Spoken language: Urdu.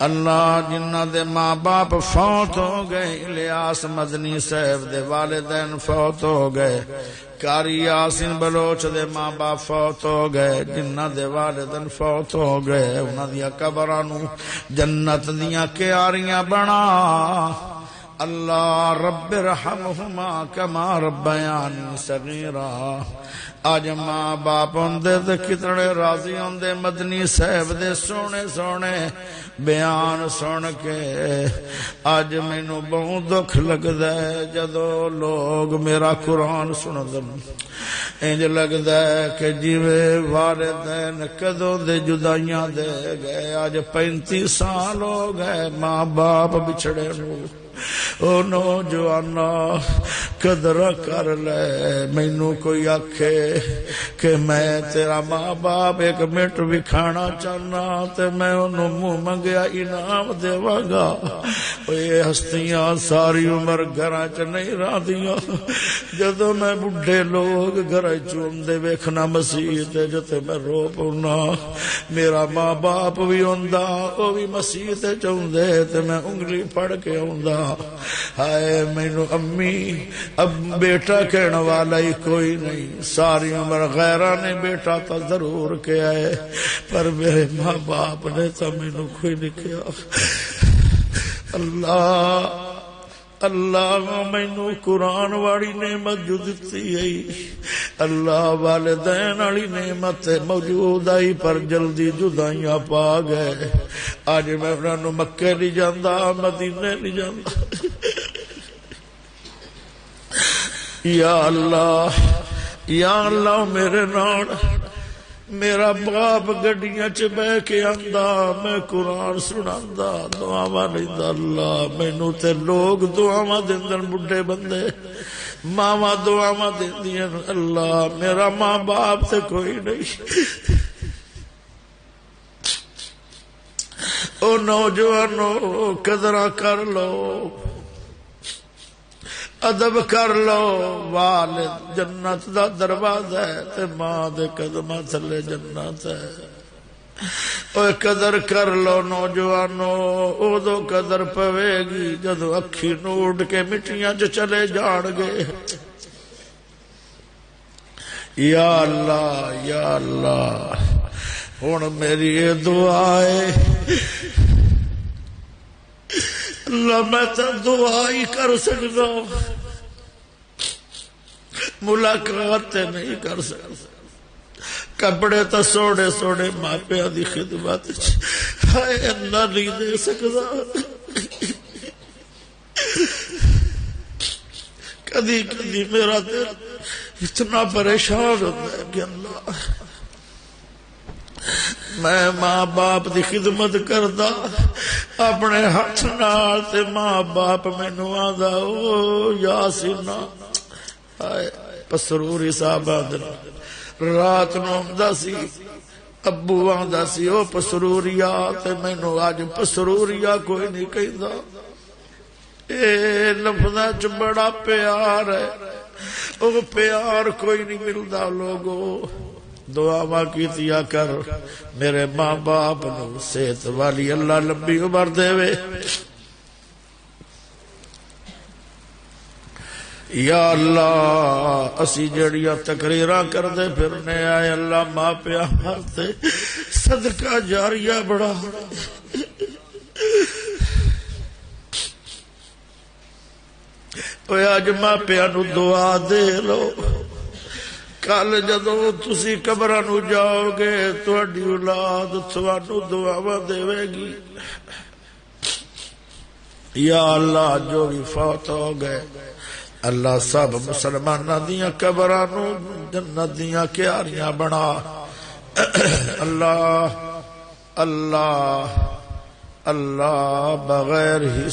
اللہ جنہ دے ماں باپ فوت ہو گئے، الیاس مدنی صاحب دے والدین فوت ہو گئے، قاری یاسین بلوچ دے ماں باپ فوت ہو گئے، جنہ دے والدین فوت ہو گئے انہاں دیاں قبراں نو جنت دیاں کیاریاں بنا۔ اللہ رب ارحمہما کما ربیانی صغیرا۔ آج ماں باپ ہوندے تے کتنے راضی ہوندے مدنی صاحب دے سونے سونے بیان سن کے۔ آج مینوں بہت دکھ لگدا ہے جدو لوگ میرا قرآن سندن، انج لگدا ہے کہ جویں والدین کدوں دے جدائیاں دے گئے، آج 35 سال ہو گئے ماں باپ بچھڑے نو۔ او نوجوانا قدر کر لے، مینوں کوئی آکھے کہ میں تیرا ماں باپ ایک منٹ بھی کھانا چاہنا تے میں انہوں منہ منگیا انعام دیواں گا۔ یہ ہستیاں ساری عمر گھراں چ نہیں رہندیاں، جدوں میں بڈھے لوگ گھراں چ اوندے ویکھنا مسیح تے جتے میں رو پونا۔ میرا ماں باپ بھی ہوندا او بھی مسیح تے چوندے تے میں انگلی پھڑ کے آوندا۔ ہائے مینوں امی اب بیٹا کہنے والا ہی کوئی نہیں، ساری عمر غیرہ نے بیٹا تو ضرور کیا ہے، پر میرے ماں باپ نے تو مینوں کوئی نہیں کیا۔ اللہ اللہ مینوں قرآن والی نعمت جو دتی ہے، اللہ والدین والی نعمت موجود آئی پر جلدی جدائیاں پا گئے۔ آج میں انہوں مکے نہیں جاندا، مدینے نہیں جاندا۔ یا اللہ میرے نال میرا باپ گڈیاں چ بہ کے آندا، میں قرآن سناندا، دعاواں لیندا۔ اللہ مینوں تے لوگ دعاواں دیندن، بڈھے بندے ماواں دعاواں دیندیاں۔ اللہ میرا ماں باپ تے کوئی نہیں۔ او نوجوانو قدراں کر لو، ادب کر لو، والد جنت دا دروازہ ہے تے ماں دے قدماں تھلے جنت ہے۔ اوے قدر کر لو نوجوانو، اودو قدر پوے گی جدو اکھی نوڑ کے مٹیاں چ چلے جان گے۔ یا اللہ ہن میری یہ دعا ہے، اللہ میں تو دعا ہی کر سکتا، ملاقات نہیں کر سکتا، کپڑے تو سوڑے سوڑے ماپیا دی خدمت ہائے اللہ نہیں دے سکتا۔ کدی کدی میرا دل اتنا پریشان ہوتا ہے کہ اللہ میں ماں باپ دی خدمت کردا اپنے ہاتھ نال تے ماں باپ مینوں آندا او یاسینا ہائے پسروری صاحب رات نو آندا سی، ابو آندا سی او پسروریا تے مینوں اج پسروریا کوئی نہیں کہندا۔ اے لفظاں چ بڑا پیار ہے، او پیار کوئی نہیں ملدا۔ لوگو دعا کیتیا کر میرے ماں باپ نو صحت والی اللہ لمبی عمر دے وے۔ یا اللہ اسی جڑیاں تقریراں کردے پھرنے آئے اللہ ماں پیا ہاستے صدقہ جاریہ بڑا۔ اوے اج ماں پیا نو دعا دے لو، کل جدو تسی قبراں نو جاؤ گے تہاڈی اولاد تھانوں دعاواں دے گی۔ یا اللہ جو بھی فوت ہو گئے اللہ سب مسلماناں دیاں قبراں نو جنت دیاں کیاریاں بنا۔ اللہ اللہ اللہ بغیر ہی